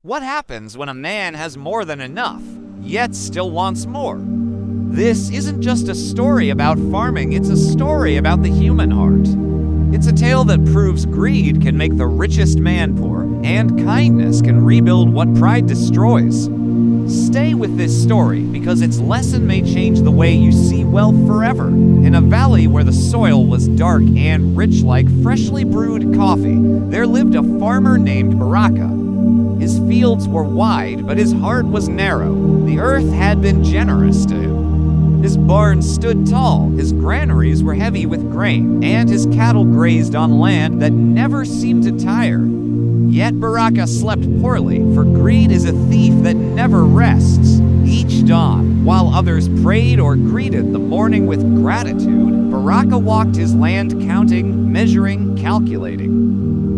What happens when a man has more than enough, yet still wants more? This isn't just a story about farming, it's a story about the human heart. It's a tale that proves greed can make the richest man poor, and kindness can rebuild what pride destroys. Stay with this story because its lesson may change the way you see wealth forever. In a valley where the soil was dark and rich like freshly brewed coffee, there lived a farmer named Baraka. His fields were wide, but his heart was narrow. The earth had been generous to him. His barns stood tall, his granaries were heavy with grain, and his cattle grazed on land that never seemed to tire. Yet Baraka slept poorly, for greed is a thief that never rests. Each dawn, while others prayed or greeted the morning with gratitude, Baraka walked his land counting, measuring, calculating.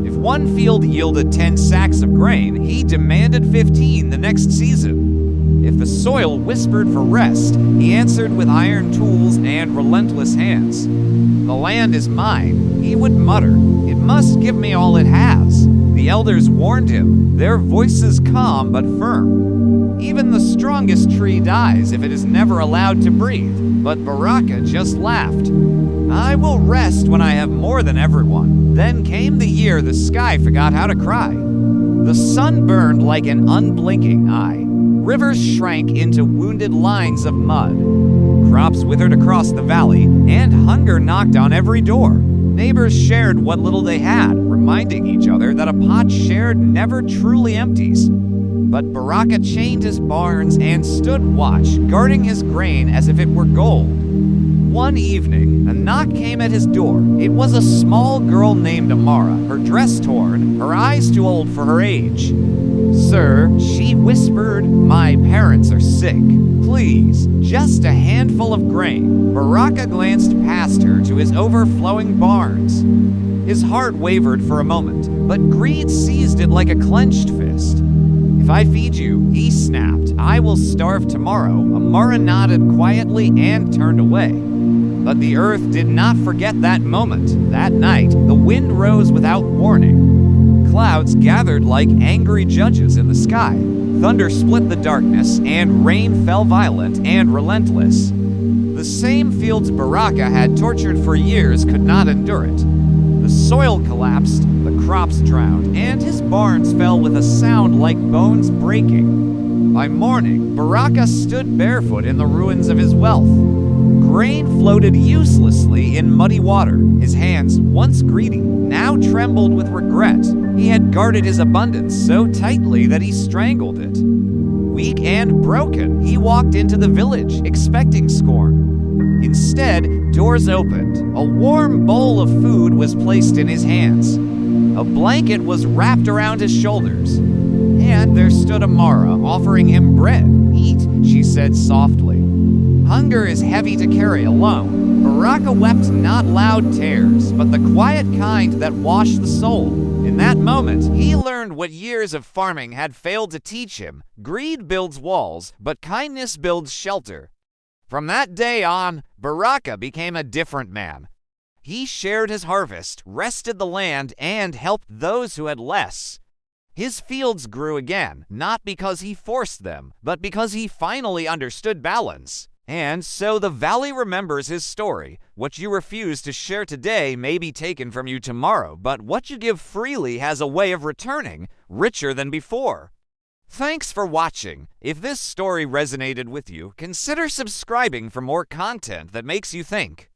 If one field yielded 10 sacks of grain, he demanded 15 the next season. If the soil whispered for rest, he answered with iron tools and relentless hands. "The land is mine," he would mutter. "It must give me all it has." The elders warned him, their voices calm but firm. Even the strongest tree dies if it is never allowed to breathe, but Baraka just laughed. "I will rest when I have more than everyone." Then came the year the sky forgot how to cry. The sun burned like an unblinking eye. Rivers shrank into wounded lines of mud. Crops withered across the valley, and hunger knocked on every door. Neighbors shared what little they had, reminding each other that a pot shared never truly empties. But Baraka chained his barns and stood watch, guarding his grain as if it were gold. One evening, a knock came at his door. It was a small girl named Amara, her dress torn, her eyes too old for her age. "Sir," she whispered, "my parents are sick. Please, just a handful of grain." Baraka glanced past her to his overflowing barns. His heart wavered for a moment, but greed seized it like a clenched fist. "If I feed you," he snapped, "I will starve tomorrow." Amara nodded quietly and turned away. But the earth did not forget that moment. That night, the wind rose without warning. Clouds gathered like angry judges in the sky. Thunder split the darkness, and rain fell violent and relentless. The same fields Baraka had tortured for years could not endure it. The soil collapsed, the crops drowned, and his barns fell with a sound like bones breaking. By morning, Baraka stood barefoot in the ruins of his wealth. Grain floated uselessly in muddy water. His hands, once greedy, now trembled with regret. He had guarded his abundance so tightly that he strangled it. Weak and broken, he walked into the village, expecting scorn. Instead, doors opened. A warm bowl of food was placed in his hands. A blanket was wrapped around his shoulders. And there stood Amara, offering him bread. "Eat," she said softly. "Hunger is heavy to carry alone." Baraka wept not loud tears, but the quiet kind that washed the soul. In that moment, he learned what years of farming had failed to teach him. Greed builds walls, but kindness builds shelter. From that day on, Baraka became a different man. He shared his harvest, rested the land, and helped those who had less. His fields grew again, not because he forced them, but because he finally understood balance. And so the valley remembers his story. What you refuse to share today may be taken from you tomorrow, but what you give freely has a way of returning, richer than before. Thanks for watching. If this story resonated with you, consider subscribing for more content that makes you think.